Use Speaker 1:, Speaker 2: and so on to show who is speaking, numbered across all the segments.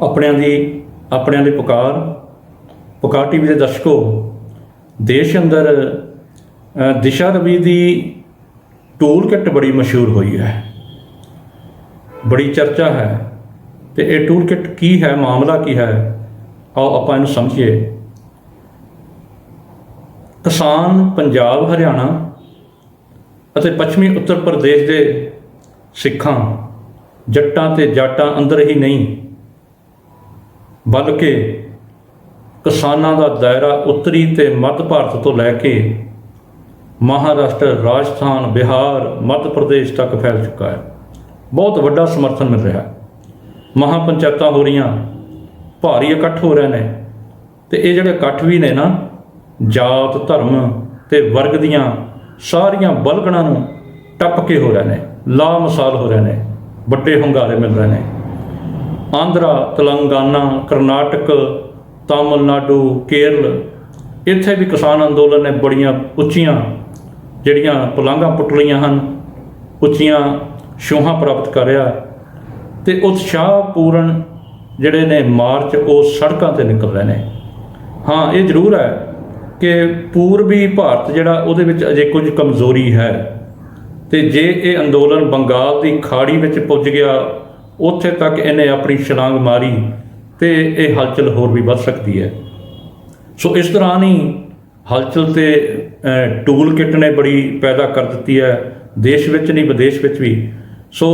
Speaker 1: ਆਪਣਿਆਂ ਦੀ ਪੁਕਾਰ टीवी के दर्शकों, देश अंदर दिशा रवि की टूल किट बड़ी मशहूर हुई है, बड़ी चर्चा है। तो ये टूल किट की है, मामला की है, आओ आप इन्हूं समझिए। किसान पंजाब, हरियाणा ਅਤੇ पश्चिमी उत्तर प्रदेश के सिखां, जट्टां ते जाटां अंदर ही नहीं, बल्कि किसानां दा दायरा उत्तरी ते मध्य भारत तो लैके महाराष्ट्र, राजस्थान, बिहार, मध्य प्रदेश तक फैल चुका है। बहुत वड्डा समर्थन मिल रहा है। महापंचायतां हो रही, भारी इकट्ठ हो रहे हैं। तो ये जिहड़े इकट्ठ भी ने ना, जात धर्म ते वर्ग दियां सारियां बलगणां नूं टप के हो रहे हैं, लामिसाल हो रहे हैं, वड्डे hungaरे मिल रहे हैं। आंध्रा, तेलंगाना, कर्नाटक, तमिलनाडु, केरल, इत्थे भी किसान अंदोलन ने बड़ियां उच्चियां जिहड़ियां पलांघां पुट लईआं हन, उच्चियां छूहां प्राप्त कर रहा। तो उत्साहपूर्ण जिहड़े ने मार्च वो सड़कों ते निकल रहे हैं। हाँ, ये जरूर है कि पूर्वी भारत जिहड़ा उहदे विच अजे कुछ कमज़ोरी है। तो जे ये अंदोलन बंगाल की खाड़ी में पुज गया, उत्थे तक इन्हें अपनी छलांग मारी, तो ये हलचल होर भी बढ़ सकती है। सो इस दौरान ही हलचल ते टूल किट ने बड़ी पैदा कर दी है, देश विच नहीं विदेश विच भी। सो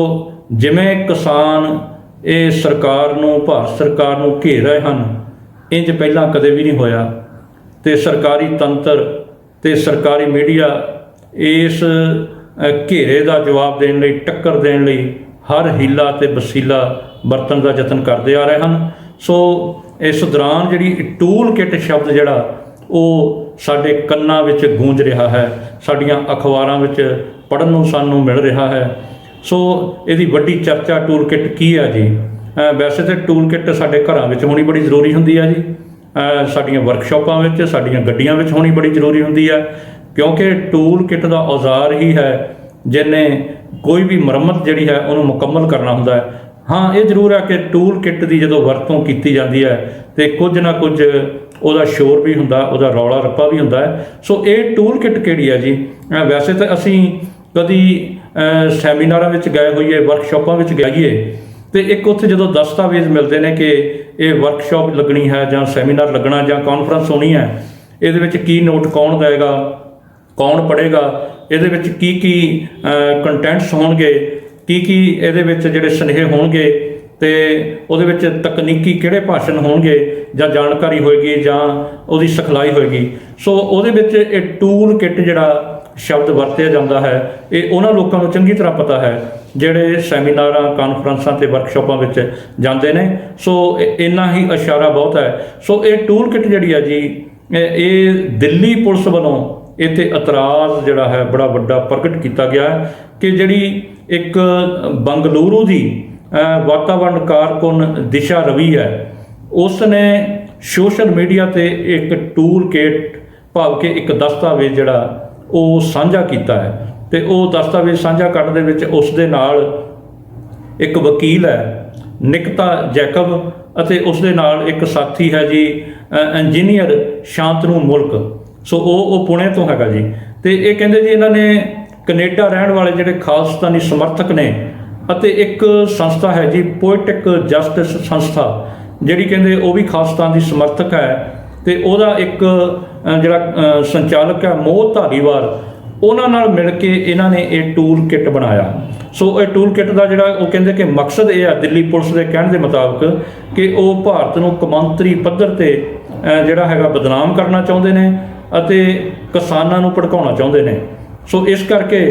Speaker 1: जिवें किसान ये सरकार नूं, भारत सरकार नूं घेर रहे हैं, इंज पहलां कदे भी नहीं होया। तो सरकारी तंत्र ते सरकारी मीडिया इस घेरे का जवाब देने लई, टक्कर देने लई हर हीला ते वसीला वरतन का यतन करते आ रहे हैं। सो इस दौरान जिहड़ी टूल किट शब्द जिहड़ा वो साडे कन्नां विच गूंज रहा है, साडियां अखबारां विच पढ़न नूं सानूं मिल रहा है। सो इहदी वड्डी चर्चा टूल किट की है जी। वैसे तो टूल किट साडे घरां विच होनी बड़ी जरूरी हुंदी है जी, साडियां वर्कशॉपां विच, साडियां गड्डियां विच होनी बड़ी जरूरी हुंदी है, क्योंकि टूल किट का औजार ही है जिन्हें कोई भी मुरम्मत जिहड़ी है उन्होंने मुकम्मल करना हुंदा है। हाँ, ये जरूर है कि टूल किट की जो वरतों की जाती है तो कुछ ना कुछ उहदा शोर भी हुंदा, उहदा रौला रप्पा भी हुंदा है। सो ये टूल किट किहड़ी है जी? वैसे तो असी कदी सैमीनारां विच गए होईए, वर्कशॉपां विच गए, तो एक उत्थे जदों दस्तावेज मिलते हैं कि ये वर्कशॉप लगनी है जां सैमीनार लगना जां कॉन्फ्रेंस होनी है, इहदे विच की नोट कौन देगा, कौन पढ़ेगा, इहदे विच की कंटेंट्स होणगे, की इहदे विच जिहड़े सुनेहे होणगे, ते उहदे विच तकनीकी किहड़े भाषण होणगे जां जानकारी होएगी जां उहदी सिखलाई होएगी। सो उहदे विच ये टूल किट जिहड़ा शब्द वरतिया जाता है, ये उन्हां लोकां नूं चंगी तरह पता है जिहड़े सैमीनारां, कानफ्रेंसां ते वर्कशॉपां विच जांदे ने। सो इन्ना ही इशारा बहुत है। सो ये टूल किट जिहड़ी है जी, ये दिल्ली पुलिस वालों इत्थे इतराज़ जिहड़ा है बड़ा वड्डा प्रगट किया गया है कि जिहड़ी एक बंगलुरू की वातावरण कारकुन दिशा रवि है, उसने सोशल मीडिया ते एक टूल किट भाव के एक दस्तावेज जिहड़ा वो साझा किया है। तो वो दस्तावेज साझा करन दे विच उस दे नाल एक वकील है निकिता जैकब, अते उस दे नाल एक साथी है जी इंजीनियर शांतनु मुल्क। सो वो पुणे तो हैगा जी। तो ये कहते जी इन्होंने कनेडा रहने वाले जिहड़े खालिस्तानी समर्थक ने, अते एक संस्था है जी पोएटिक जस्टिस संस्था, जिहड़ी कहते वो भी खालिस्तान की समर्थक है। तो वह एक जिहड़ा संचालक है मोह धालीवाल, उन्हां नाल मिल के इन्होंने ये टूल किट बनाया। सो ये टूल किट का जिहड़ा वो कहते कि मकसद ये है दिल्ली पुलिस के कहने के मुताबिक कि वो भारत नूं कौमांतरी पद्धर ते जिहड़ा हैगा बदनाम करना चाहुंदे ने अते किसानां नूं भड़काउणा चाहुंदे ने। सो इस करके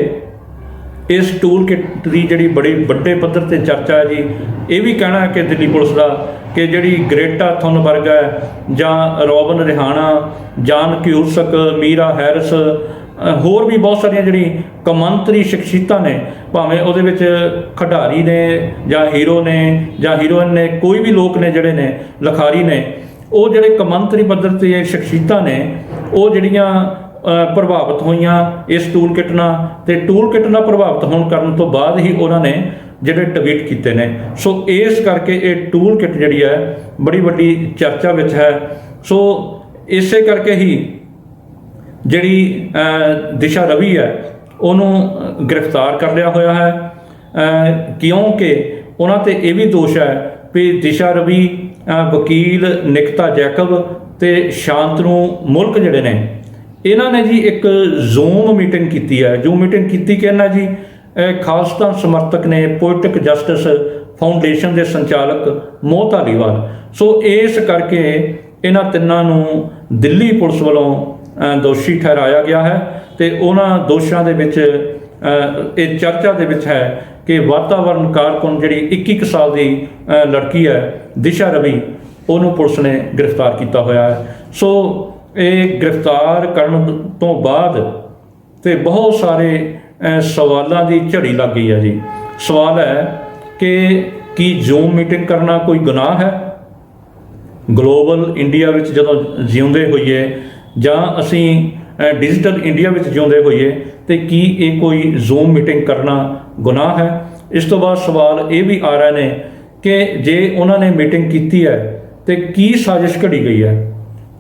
Speaker 1: इस टूल किट की जिहड़ी बड़ी वड्डे पद्धर ते चर्चा है जी। ये भी कहना है कि दिल्ली पुलिस का कि जिहड़ी ग्रेटा थुनबर्ग है जां रॉबन रिहाना, जान क्यूसक, मीरा हैरिस, होर भी बहुत सारिया जिहड़ी कौमांतरी शख्सियतां ने, भावें उहदे विच खिडारी ने जां हीरो ने जां हीरोइन ने, कोई भी लोग ने जिहड़े ने लखारी ने, वो जिहड़े कौमांतरी पद्धर ते शख्सियतां ने वो जिहड़ियां प्रभावित होईयां इस टूल किट नाल। ते टूल किट नाल प्रभावित होण करन तो बाद ही उन्होंने ਜਿਹੜੇ ਟਵੀਟ ਕੀਤੇ ਨੇ। ਸੋ ਇਸ ਕਰਕੇ ਇਹ ਟੂਲ ਕਿਟ ਜਿਹੜੀ ਹੈ ਬੜੀ ਵੱਡੀ ਚਰਚਾ ਵਿੱਚ ਹੈ। ਸੋ ਇਸੇ ਕਰਕੇ ਹੀ ਜਿਹੜੀ ਦਿਸ਼ਾ ਰਵੀ ਹੈ ਉਹਨੂੰ ਗ੍ਰਿਫਤਾਰ ਕਰ ਲਿਆ ਹੋਇਆ ਹੈ, ਕਿਉਂਕਿ ਉਹਨਾਂ ਤੇ ਇਹ ਵੀ ਦੋਸ਼ ਹੈ ਵੀ ਦਿਸ਼ਾ ਰਵੀ, ਵਕੀਲ ਨਿਕਿਤਾ ਜੈਕਬ ਤੇ ਸ਼ਾਂਤਨੂ ਮੁਲਕ ਜਿਹੜੇ ਨੇ, ਇਹਨਾਂ ਨੇ ਜੀ ਇੱਕ ਜ਼ੂਮ ਮੀਟਿੰਗ ਕੀਤੀ ਹੈ। ਜ਼ੂਮ ਮੀਟਿੰਗ ਕੀਤੀ ਕਿਹਨਾਂ ਜੀ? ਖਾਲਿਸਤਾਨ ਸਮਰਥਕ ਨੇ ਪੋਇਟਿਕ ਜਸਟਿਸ ਫਾਊਂਡੇਸ਼ਨ ਦੇ ਸੰਚਾਲਕ ਮੋਹ ਧਾਲੀਵਾਲ। ਸੋ ਇਸ ਕਰਕੇ ਇਹਨਾਂ ਤਿੰਨਾਂ ਨੂੰ ਦਿੱਲੀ ਪੁਲਿਸ ਵੱਲੋਂ ਦੋਸ਼ੀ ਠਹਿਰਾਇਆ ਗਿਆ ਹੈ ਤੇ ਉਹਨਾਂ ਦੋਸ਼ਾਂ ਦੇ ਵਿੱਚ ਇਹ ਚਰਚਾ ਦੇ ਵਿੱਚ ਹੈ ਕਿ ਵਾਤਾਵਰਨ ਕਾਰਕੁਨ ਜਿਹੜੀ 21 ਸਾਲ ਦੀ ਲੜਕੀ ਹੈ ਦਿਸ਼ਾ ਰਵੀ, ਉਹਨੂੰ ਪੁਲਿਸ ਨੇ ਗ੍ਰਿਫਤਾਰ ਕੀਤਾ ਹੋਇਆ ਹੈ। ਸੋ ਇਹ ਗ੍ਰਿਫਤਾਰ ਕਰਨ ਤੋਂ ਬਾਅਦ ਤੇ ਬਹੁਤ ਸਾਰੇ ਸਵਾਲਾਂ ਦੀ ਝੜੀ ਲੱਗ ਗਈ ਹੈ ਜੀ। ਸਵਾਲ ਹੈ ਕਿ ਕੀ ਜ਼ੂਮ ਮੀਟਿੰਗ ਕਰਨਾ ਕੋਈ ਗੁਨਾਹ ਹੈ? ਗਲੋਬਲ ਇੰਡੀਆ ਵਿੱਚ ਜਦੋਂ ਜਿਉਂਦੇ ਹੋਈਏ ਜਾਂ ਅਸੀਂ ਡਿਜੀਟਲ ਇੰਡੀਆ ਵਿੱਚ ਜਿਉਂਦੇ ਹੋਈਏ ਤੇ ਕੀ ਇਹ ਕੋਈ ਜ਼ੂਮ ਮੀਟਿੰਗ ਕਰਨਾ ਗੁਨਾਹ ਹੈ? ਇਸ ਤੋਂ ਬਾਅਦ ਸਵਾਲ ਇਹ ਵੀ ਆ ਰਹੇ ਨੇ ਕਿ ਜੇ ਉਹਨਾਂ ਨੇ ਮੀਟਿੰਗ ਕੀਤੀ ਹੈ ਤੇ ਕੀ ਸਾਜ਼ਿਸ਼ ਘੜੀ ਗਈ ਹੈ?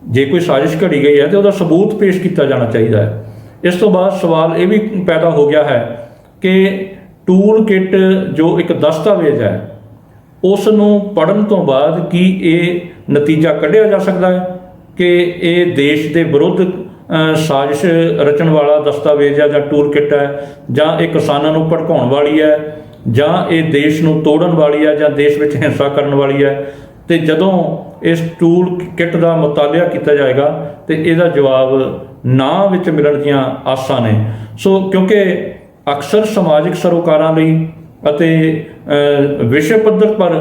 Speaker 1: ਜੇ ਕੋਈ ਸਾਜ਼ਿਸ਼ ਘੜੀ ਗਈ ਹੈ ਤੇ ਉਹਦਾ ਸਬੂਤ ਪੇਸ਼ ਕੀਤਾ ਜਾਣਾ ਚਾਹੀਦਾ ਹੈ। ਇਸ ਤੋਂ ਬਾਅਦ ਸਵਾਲ ਇਹ ਵੀ ਪੈਦਾ ਹੋ ਗਿਆ ਹੈ ਕਿ ਟੂਲ ਕਿਟ ਜੋ ਇੱਕ ਦਸਤਾਵੇਜ਼ ਹੈ ਉਸ ਨੂੰ ਪੜ੍ਹਨ ਤੋਂ ਬਾਅਦ ਕੀ ਇਹ ਨਤੀਜਾ ਕੱਢਿਆ ਜਾ ਸਕਦਾ ਹੈ ਕਿ ਇਹ ਦੇਸ਼ ਦੇ ਵਿਰੁੱਧ ਸਾਜ਼ਿਸ਼ ਰਚਣ ਵਾਲਾ ਦਸਤਾਵੇਜ਼ ਹੈ ਜਾਂ ਟੂਲ ਕਿਟ ਹੈ, ਜਾਂ ਇਹ ਕਿਸਾਨਾਂ ਨੂੰ ਭੜਕਾਉਣ ਵਾਲੀ ਹੈ, ਜਾਂ ਇਹ ਦੇਸ਼ ਨੂੰ ਤੋੜਨ ਵਾਲੀ ਹੈ, ਜਾਂ ਦੇਸ਼ ਵਿੱਚ ਹਿੰਸਾ ਕਰਨ ਵਾਲੀ ਹੈ। ਤੇ ਜਦੋਂ ਇਸ ਟੂਲ ਕਿਟ ਦਾ ਮੁਤਾਲਿਆ ਕੀਤਾ ਜਾਏਗਾ ਤੇ ਇਹਦਾ ਜਵਾਬ ਨਾ ਵਿੱਚ ਮਿਲਣ ਦੀਆਂ ਆਸਾਂ ਨੇ। ਸੋ ਕਿਉਂਕਿ ਅਕਸਰ ਸਮਾਜਿਕ ਸਰੋਕਾਰਾਂ ਲਈ ਅਤੇ ਵਿਸ਼ਵ ਪੱਧਰ ਪਰ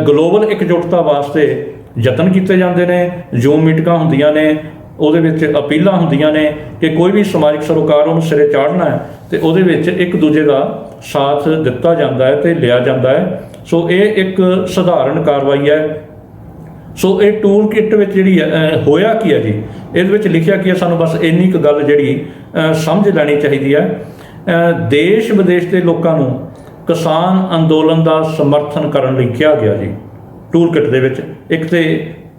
Speaker 1: ਗਲੋਬਲ ਇਕਜੁੱਟਤਾ ਵਾਸਤੇ ਯਤਨ ਕੀਤੇ ਜਾਂਦੇ ਨੇ। ਜ਼ੂਮ ਮੀਟਿੰਗਾਂ ਹੁੰਦੀਆਂ ਨੇ, ਉਹਦੇ ਵਿੱਚ ਅਪੀਲਾਂ ਹੁੰਦੀਆਂ ਨੇ ਕਿ ਕੋਈ ਵੀ ਸਮਾਜਿਕ ਸਰੋਕਾਰ ਉਹਨੂੰ ਸਿਰੇ ਚਾੜਨਾ ਹੈ ਤੇ ਉਹਦੇ ਵਿੱਚ ਇੱਕ ਦੂਜੇ ਦਾ ਸਾਥ ਦਿੱਤਾ ਜਾਂਦਾ ਹੈ ਤੇ ਲਿਆ ਜਾਂਦਾ ਹੈ। ਸੋ ਇਹ ਇੱਕ ਸਧਾਰਨ ਕਾਰਵਾਈ ਹੈ। ਸੋ ਇਹ ਟੂਲ ਕਿਟ ਵਿੱਚ ਜਿਹੜੀ ਹੋਇਆ ਕੀ ਹੈ ਜੀ, ਇਹਦੇ ਵਿੱਚ ਲਿਖਿਆ ਕੀ ਹੈ, ਸਾਨੂੰ ਬਸ ਇੰਨੀ ਕੁ ਗੱਲ ਜਿਹੜੀ ਸਮਝ ਲੈਣੀ ਚਾਹੀਦੀ ਹੈ। ਦੇਸ਼ ਵਿਦੇਸ਼ ਦੇ ਲੋਕਾਂ ਨੂੰ ਕਿਸਾਨ ਅੰਦੋਲਨ ਦਾ ਸਮਰਥਨ ਕਰਨ ਲਈ ਕਿਹਾ ਗਿਆ ਜੀ ਟੂਲ ਕਿਟ ਦੇ ਵਿੱਚ। ਇੱਕ ਤੇ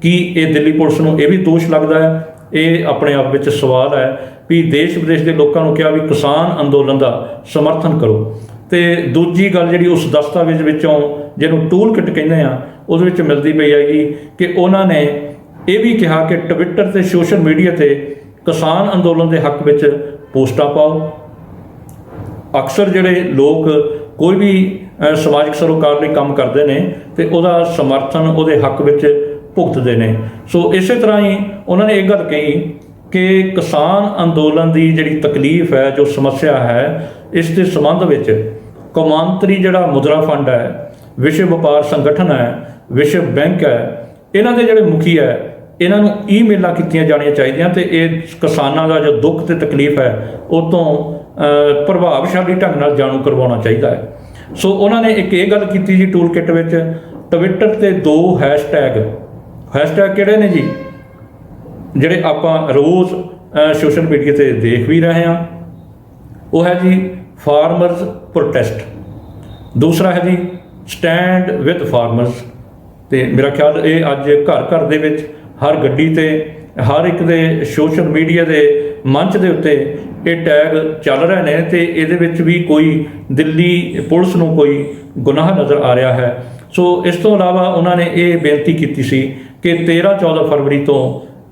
Speaker 1: ਕੀ ਇਹ ਦਿੱਲੀ ਪੁਲਿਸ ਨੂੰ ਇਹ ਵੀ ਦੋਸ਼ ਲੱਗਦਾ ਹੈ? ਇਹ ਆਪਣੇ ਆਪ ਵਿੱਚ ਸਵਾਲ ਹੈ ਵੀ ਦੇਸ਼ ਵਿਦੇਸ਼ ਦੇ ਲੋਕਾਂ ਨੂੰ ਕਿਹਾ ਵੀ ਕਿਸਾਨ ਅੰਦੋਲਨ ਦਾ ਸਮਰਥਨ ਕਰੋ। ਤੇ ਦੂਜੀ ਗੱਲ ਜਿਹੜੀ ਉਸ ਦਸਤਾਵੇਜ਼ ਵਿੱਚੋਂ ਜਿਹਨੂੰ ਟੂਲ ਕਿਟ ਕਹਿੰਦੇ ਆ ਉਹਦੇ ਵਿੱਚ ਮਿਲਦੀ ਪਈ ਹੈਗੀ ਕਿ ਉਹਨਾਂ ਨੇ ਇਹ ਵੀ ਕਿਹਾ ਕਿ ਟਵਿੱਟਰ ਤੇ ਸੋਸ਼ਲ ਮੀਡੀਆ ਤੇ ਕਿਸਾਨ ਅੰਦੋਲਨ ਦੇ ਹੱਕ ਵਿੱਚ ਪੋਸਟਾਂ ਪਾਓ। ਅਕਸਰ ਜਿਹੜੇ ਲੋਕ ਕੋਈ ਵੀ ਸਮਾਜਿਕ ਸਰੋਕਾਰ ਲਈ ਕੰਮ ਕਰਦੇ ਨੇ ਤੇ ਉਹਦਾ ਸਮਰਥਨ ਉਹਦੇ ਹੱਕ ਵਿੱਚ ਭੁਗਤਦੇ ਨੇ। ਸੋ ਇਸੇ ਤਰ੍ਹਾਂ ਹੀ ਉਹਨਾਂ ਨੇ ਇਹ ਗੱਲ ਕਹੀ ਕਿ ਕਿਸਾਨ ਅੰਦੋਲਨ ਦੀ ਜਿਹੜੀ ਤਕਲੀਫ ਹੈ, ਜੋ ਸਮੱਸਿਆ ਹੈ, ਇਸ ਦੇ ਸੰਬੰਧ ਵਿੱਚ ਕੌਮਾਂਤਰੀ ਜਿਹੜਾ ਮੁਦਰਾ ਫੰਡ ਹੈ, ਵਿਸ਼ਵ ਵਪਾਰ ਸੰਗਠਨ ਹੈ, ਵਿਸ਼ਵ ਬੈਂਕ ਹੈ, ਇਹਨਾਂ ਦੇ ਜਿਹੜੇ ਮੁਖੀ ਹੈ, ਇਹਨਾਂ ਨੂੰ ਈਮੇਲਾਂ ਕੀਤੀਆਂ ਜਾਣੀਆਂ ਚਾਹੀਦੀਆਂ ਤੇ ਇਹ ਕਿਸਾਨਾਂ ਦਾ ਜੋ ਦੁੱਖ ਤੇ ਤਕਲੀਫ ਹੈ ਉਹ ਤੋਂ ਪ੍ਰਭਾਵਸ਼ਾਲੀ ਢੰਗ ਨਾਲ ਜਾਣੂ ਕਰਵਾਉਣਾ ਚਾਹੀਦਾ ਹੈ। ਸੋ ਉਹਨਾਂ ਨੇ ਇੱਕ ਇਹ ਗੱਲ ਕੀਤੀ ਜੀ ਟੂਲ ਕਿਟ ਵਿੱਚ, ਟਵਿੱਟਰ ਤੇ 2 ਹੈਸ਼ਟੈਗ ਕਿਹੜੇ ਨੇ ਜੀ ਜਿਹੜੇ ਆਪਾਂ ਰੋਜ਼ ਸੋਸ਼ਲ ਮੀਡੀਆ ਤੇ ਦੇਖ ਵੀ ਰਹੇ ਹਾਂ। ਉਹ ਹੈ ਜੀ ਫਾਰਮਰਸ ਪ੍ਰੋਟੈਸਟ, ਦੂਸਰਾ ਹੈ ਜੀ ਸਟੈਂਡ ਵਿਦ ਫਾਰਮਰਸ। ਤੇ ਮੇਰਾ ਖਿਆਲ ਇਹ ਅੱਜ ਘਰ ਘਰ ਦੇ ਵਿੱਚ ਹਰ ਗੱਡੀ ਤੇ ਹਰ ਇੱਕ ਦੇ ਸੋਸ਼ਲ ਮੀਡੀਆ ਦੇ ਮੰਚ ਦੇ ਉੱਤੇ ਇਹ ਟੈਗ ਚੱਲ ਰਹੇ ਨੇ ਤੇ ਇਹਦੇ ਵਿੱਚ ਵੀ ਕੋਈ ਦਿੱਲੀ ਪੁਲਿਸ ਨੂੰ ਕੋਈ ਗੁਨਾਹ ਨਜ਼ਰ ਆ ਰਿਹਾ ਹੈ। ਸੋ ਇਸ ਤੋਂ ਇਲਾਵਾ ਉਹਨਾਂ ਨੇ ਇਹ ਬੇਨਤੀ ਕੀਤੀ ਸੀ ਕਿ 13-14 ਫਰਵਰੀ ਤੋਂ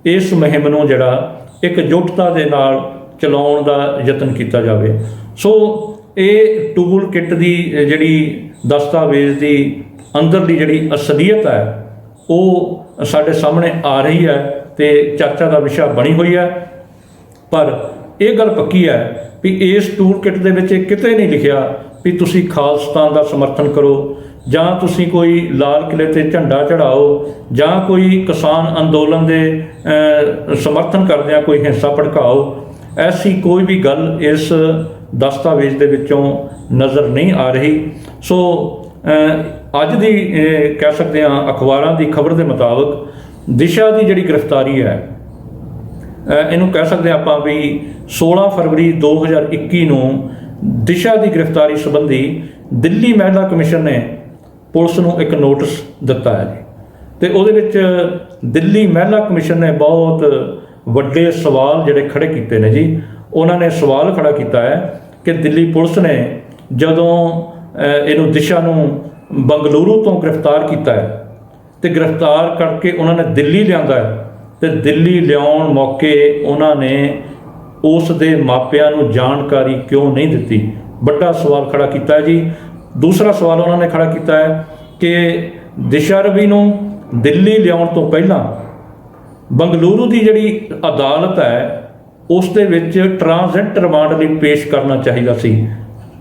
Speaker 1: ਇਸ ਮੁਹਿੰਮ ਨੂੰ ਜਿਹੜਾ ਇਕਜੁੱਟਤਾ ਦੇ ਨਾਲ ਚਲਾਉਣ ਦਾ ਯਤਨ ਕੀਤਾ ਜਾਵੇ। ਸੋ ਇਹ ਟੂਲ ਕਿਟ ਦੀ ਜਿਹੜੀ ਦਸਤਾਵੇਜ਼ ਦੀ ਅੰਦਰਲੀ ਜਿਹੜੀ ਅਸਲੀਅਤ ਹੈ ਉਹ ਸਾਡੇ ਸਾਹਮਣੇ ਆ ਰਹੀ ਹੈ ਤੇ ਚਰਚਾ ਦਾ ਵਿਸ਼ਾ ਬਣੀ ਹੋਈ ਹੈ। ਪਰ ਇਹ ਗੱਲ ਪੱਕੀ ਹੈ ਵੀ ਇਸ ਟੂਲ ਕਿਟ ਦੇ ਵਿੱਚ ਕਿਤੇ ਨਹੀਂ ਲਿਖਿਆ ਵੀ ਤੁਸੀਂ ਖਾਲਿਸਤਾਨ ਦਾ ਸਮਰਥਨ ਕਰੋ ਜਾਂ ਤੁਸੀਂ ਕੋਈ ਲਾਲ ਕਿਲੇ ਤੇ ਝੰਡਾ ਚੜਾਓ ਜਾਂ ਕੋਈ ਕਿਸਾਨ ਅੰਦੋਲਨ ਦੇ ਸਮਰਥਨ ਕਰਦਿਆਂ ਕੋਈ ਹਿੰਸਾ ਭੜਕਾਓ। ਐਸੀ ਕੋਈ ਵੀ ਗੱਲ ਇਸ ਦਸਤਾਵੇਜ਼ ਦੇ ਵਿੱਚੋਂ ਨਜ਼ਰ ਨਹੀਂ ਆ ਰਹੀ। ਸੋ ਅੱਜ ਦੀ ਕਹਿ ਸਕਦੇ ਹਾਂ ਅਖਬਾਰਾਂ ਦੀ ਖਬਰ ਦੇ ਮੁਤਾਬਕ ਦਿਸ਼ਾ ਦੀ ਜਿਹੜੀ ਗ੍ਰਿਫਤਾਰੀ ਹੈ, ਇਹਨੂੰ ਕਹਿ ਸਕਦੇ ਆਪਾਂ ਵੀ 16 ਫਰਵਰੀ 2021 ਨੂੰ ਦਿਸ਼ਾ ਦੀ ਗ੍ਰਿਫਤਾਰੀ ਸੰਬੰਧੀ ਦਿੱਲੀ ਮਹਿਲਾ ਕਮਿਸ਼ਨ ਨੇ ਪੁਲਿਸ ਨੂੰ ਇੱਕ ਨੋਟਿਸ ਦਿੱਤਾ ਹੈ ਜੀ, ਤੇ ਉਹਦੇ ਵਿੱਚ ਦਿੱਲੀ ਮਹਿਲਾ ਕਮਿਸ਼ਨ ਨੇ ਬਹੁਤ ਵੱਡੇ ਸਵਾਲ ਜਿਹੜੇ ਖੜੇ ਕੀਤੇ ਨੇ ਜੀ। ਉਹਨਾਂ ਨੇ ਸਵਾਲ ਖੜਾ ਕੀਤਾ ਹੈ ਕਿ ਦਿੱਲੀ ਪੁਲਿਸ ਨੇ ਜਦੋਂ ਇਹਨੂੰ ਦਿਸ਼ਾ ਨੂੰ ਬੰਗਲੁਰੂ ਤੋਂ ਗ੍ਰਿਫਤਾਰ ਕੀਤਾ ਹੈ ਤੇ ਗ੍ਰਿਫਤਾਰ ਕਰਕੇ ਉਹਨਾਂ ਨੇ ਦਿੱਲੀ ਲਿਆਂਦਾ ਹੈ, ਤੇ ਦਿੱਲੀ ਲਿਆਉਣ ਮੌਕੇ ਉਹਨਾਂ ਨੇ ਉਸ ਦੇ ਮਾਪਿਆਂ ਨੂੰ ਜਾਣਕਾਰੀ ਕਿਉਂ ਨਹੀਂ ਦਿੱਤੀ। ਵੱਡਾ ਸਵਾਲ ਖੜਾ ਕੀਤਾ ਹੈ ਜੀ। ਦੂਸਰਾ ਸਵਾਲ ਉਹਨਾਂ ਨੇ ਖੜਾ ਕੀਤਾ ਹੈ ਕਿ ਦਿਸ਼ਾ ਰਵੀ ਨੂੰ ਦਿੱਲੀ ਲਿਆਉਣ ਤੋਂ ਪਹਿਲਾਂ ਬੰਗਲੁਰੂ ਦੀ ਜਿਹੜੀ ਅਦਾਲਤ ਹੈ ਉਸ ਦੇ ਵਿੱਚ ਟ੍ਰਾਂਜ਼ਿਟ ਰਿਮਾਂਡ ਲਈ ਪੇਸ਼ ਕਰਨਾ ਚਾਹੀਦਾ ਸੀ,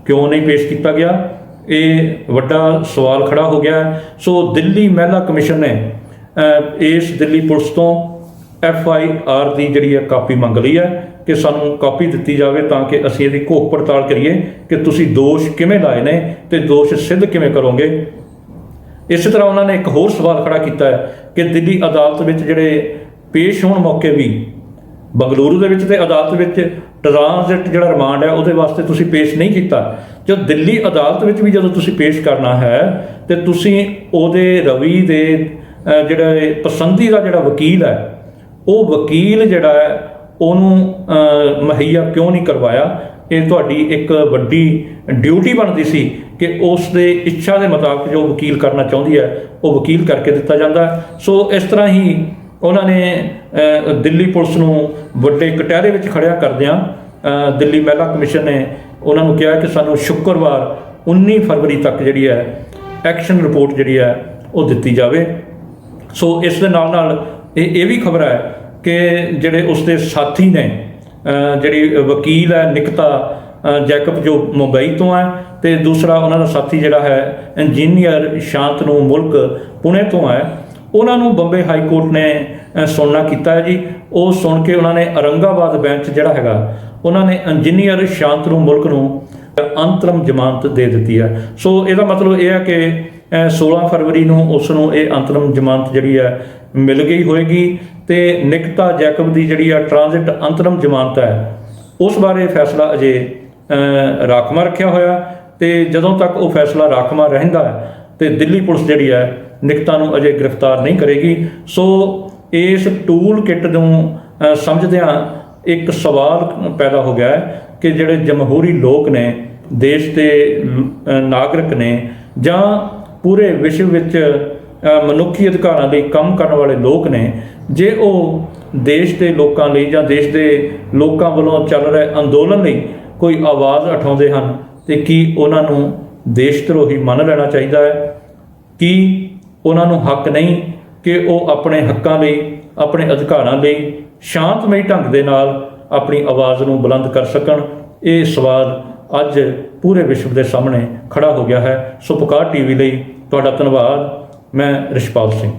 Speaker 1: ਕਿਉਂ ਨਹੀਂ ਪੇਸ਼ ਕੀਤਾ ਗਿਆ? ਇਹ ਵੱਡਾ ਸਵਾਲ ਖੜਾ ਹੋ ਗਿਆ। ਸੋ ਦਿੱਲੀ ਮਹਿਲਾ ਕਮਿਸ਼ਨ ਨੇ ਇਸ ਦਿੱਲੀ ਪੁਲਿਸ ਤੋਂ FIR ਦੀ ਜਿਹੜੀ ਹੈ ਕਾਪੀ ਮੰਗ ਲਈ ਹੈ ਕਿ ਸਾਨੂੰ ਕਾਪੀ ਦਿੱਤੀ ਜਾਵੇ ਤਾਂ ਕਿ ਅਸੀਂ ਇਹਦੀ ਘੋਖ ਪੜਤਾਲ ਕਰੀਏ ਕਿ ਤੁਸੀਂ ਦੋਸ਼ ਕਿਵੇਂ ਲਾਏ ਨੇ ਤੇ ਦੋਸ਼ ਸਿੱਧ ਕਿਵੇਂ ਕਰੋਗੇ। ਇਸੇ ਤਰ੍ਹਾਂ ਉਹਨਾਂ ਨੇ ਇੱਕ ਹੋਰ ਸਵਾਲ ਖੜਾ ਕੀਤਾ ਹੈ ਕਿ ਦਿੱਲੀ ਅਦਾਲਤ ਵਿੱਚ ਜਿਹੜੇ ਪੇਸ਼ ਹੋਣ ਮੌਕੇ ਵੀ ਬੰਗਲੁਰੂ ਦੇ ਵਿੱਚ ਤੇ ਅਦਾਲਤ ਵਿੱਚ ਟ੍ਰਾਂਜ਼ਿਟ ਜਿਹੜਾ ਰਿਮਾਂਡ ਹੈ ਉਹਦੇ ਵਾਸਤੇ ਤੁਸੀਂ ਪੇਸ਼ ਨਹੀਂ ਕੀਤਾ। ਜਦ ਦਿੱਲੀ ਅਦਾਲਤ ਵਿੱਚ ਵੀ ਜਦੋਂ ਤੁਸੀਂ ਪੇਸ਼ ਕਰਨਾ ਹੈ ਤੇ ਤੁਸੀਂ ਉਹਦੇ ਰਵੀ ਦੇ ਜਿਹੜਾ ਪਸੰਦੀਦਾ ਜਿਹੜਾ ਵਕੀਲ ਹੈ ਉਹ ਵਕੀਲ ਜਿਹੜਾ ਹੈ ਉਹਨੂੰ ਮੁਹੱਈਆ ਕਿਉਂ ਨਹੀਂ ਕਰਵਾਇਆ? ਇਹ ਤੁਹਾਡੀ ਇੱਕ ਵੱਡੀ ਡਿਊਟੀ ਬਣਦੀ ਸੀ ਕਿ ਉਸ ਦੇ ਇੱਛਾ ਦੇ ਮੁਤਾਬਕ ਜੋ ਵਕੀਲ ਕਰਨਾ ਚਾਹੁੰਦੀ ਹੈ ਉਹ ਵਕੀਲ ਕਰਕੇ ਦਿੱਤਾ ਜਾਂਦਾ। ਸੋ ਇਸ ਤਰ੍ਹਾਂ ਹੀ ਉਹਨਾਂ ਨੇ ਦਿੱਲੀ ਪੁਲਿਸ ਨੂੰ ਵੱਡੇ ਕਟਹਿਰੇ ਵਿੱਚ ਖੜਿਆ ਕਰਦਿਆਂ ਦਿੱਲੀ ਮਹਿਲਾ ਕਮਿਸ਼ਨ ਨੇ ਉਹਨਾਂ ਨੂੰ ਕਿਹਾ ਕਿ ਸਾਨੂੰ ਸ਼ੁੱਕਰਵਾਰ 19 ਫਰਵਰੀ ਤੱਕ ਜਿਹੜੀ ਹੈ ਐਕਸ਼ਨ ਰਿਪੋਰਟ ਜਿਹੜੀ ਹੈ ਉਹ ਦਿੱਤੀ ਜਾਵੇ। ਸੋ ਇਸ ਦੇ ਨਾਲ ਨਾਲ ਇਹ ਵੀ ਖਬਰ ਹੈ ਕਿ ਜਿਹੜੇ ਉਸ ਦੇ ਸਾਥੀ ਨੇ, ਜਿਹੜੀ ਵਕੀਲ ਹੈ ਨਿਕਿਤਾ ਜੈਕਬ ਜੋ ਮੁੰਬਈ ਤੋਂ ਹੈ, ਤੇ ਦੂਸਰਾ ਉਹਨਾਂ ਦਾ ਸਾਥੀ ਜਿਹੜਾ ਹੈ ਇੰਜੀਨੀਅਰ ਸ਼ਾਂਤਨੂ ਮੁਲਕ ਪੁਣੇ ਤੋਂ ਹੈ, ਉਹਨਾਂ ਨੂੰ ਬੰਬੇ ਹਾਈ ਕੋਰਟ ਨੇ ਸੁਣਨਾ ਕੀਤਾ ਹੈ ਜੀ। ਉਹ ਸੁਣ ਕੇ ਉਹਨਾਂ ਨੇ ਔਰੰਗਾਬਾਦ ਬੈਂਚ ਜਿਹੜਾ ਹੈਗਾ ਉਹਨਾਂ ਨੇ ਇੰਜੀਨੀਅਰ ਸ਼ਾਂਤਨੂ ਮੁਲਕ ਨੂੰ ਅੰਤਰਮ ਜ਼ਮਾਨਤ ਦੇ ਦਿੱਤੀ ਹੈ। ਸੋ ਇਹਦਾ ਮਤਲਬ ਇਹ ਹੈ ਕਿ 16 ਫਰਵਰੀ ਨੂੰ ਉਸ ਨੂੰ ਇਹ ਅੰਤਰਮ ਜ਼ਮਾਨਤ ਜਿਹੜੀ ਹੈ ਮਿਲ ਗਈ ਹੋਏਗੀ, ਤੇ ਨਿਕਿਤਾ ਜੈਕਬ ਦੀ ਜਿਹੜੀ ਆ ਟ੍ਰਾਂਜ਼ਿਟ ਅੰਤਰਮ ਜ਼ਮਾਨਤ ਹੈ ਉਸ ਬਾਰੇ ਫੈਸਲਾ ਅਜੇ ਰਾਖਵਾਂ ਰੱਖਿਆ ਹੋਇਆ, ਤੇ ਜਦੋਂ ਤੱਕ ਉਹ ਫੈਸਲਾ ਰਾਖਵਾਂ ਰਹਿੰਦਾ ਹੈ ਤੇ ਦਿੱਲੀ ਪੁਲਿਸ ਜਿਹੜੀ ਹੈ ਨਿਕਿਤਾ ਨੂੰ ਅਜੇ ਗ੍ਰਿਫਤਾਰ ਨਹੀਂ ਕਰੇਗੀ। ਸੋ ਇਸ ਟੂਲ ਕਿੱਟ ਨੂੰ ਸਮਝਦਿਆਂ ਇੱਕ ਸਵਾਲ ਪੈਦਾ ਹੋ ਗਿਆ ਹੈ ਕਿ ਜਿਹੜੇ ਜਮਹੂਰੀ ਲੋਕ ਨੇ, ਦੇਸ਼ ਦੇ ਨਾਗਰਿਕ ਨੇ, ਜਾਂ ਪੂਰੇ ਵਿਸ਼ਵ ਵਿੱਚ ਮਨੁੱਖੀ ਅਧਿਕਾਰਾਂ ਲਈ ਕੰਮ ਕਰਨ ਵਾਲੇ ਲੋਕ ਨੇ, ਜੇ ਉਹ ਦੇਸ਼ ਦੇ ਲੋਕਾਂ ਲਈ ਜਾਂ ਦੇਸ਼ ਦੇ ਲੋਕਾਂ ਵੱਲੋਂ ਚੱਲ ਰਹੇ ਅੰਦੋਲਨ ਲਈ ਕੋਈ ਆਵਾਜ਼ ਉਠਾਉਂਦੇ ਹਨ, ਤੇ ਕੀ ਉਹਨਾਂ ਨੂੰ ਦੇਸ਼ ਧਰੋਹੀ ਮੰਨ ਲੈਣਾ ਚਾਹੀਦਾ ਹੈ? ਕੀ ਉਹਨਾਂ ਨੂੰ ਹੱਕ ਨਹੀਂ ਕਿ ਉਹ ਆਪਣੇ ਹੱਕਾਂ ਲਈ, ਆਪਣੇ ਅਧਿਕਾਰਾਂ ਲਈ ਸ਼ਾਂਤਮਈ ਢੰਗ ਦੇ ਨਾਲ ਆਪਣੀ ਆਵਾਜ਼ ਨੂੰ ਬੁਲੰਦ ਕਰ ਸਕਣ? ਇਹ ਸਵਾਲ ਅੱਜ ਪੂਰੇ ਵਿਸ਼ਵ ਦੇ ਸਾਹਮਣੇ ਖੜਾ ਹੋ ਗਿਆ ਹੈ। ਸੋ ਪੁਕਾਰ TV ਲਈ ਤੁਹਾਡਾ ਧੰਨਵਾਦ। ਮੈਂ ਰਿਸ਼ਪਾਲ ਸਿੰਘ।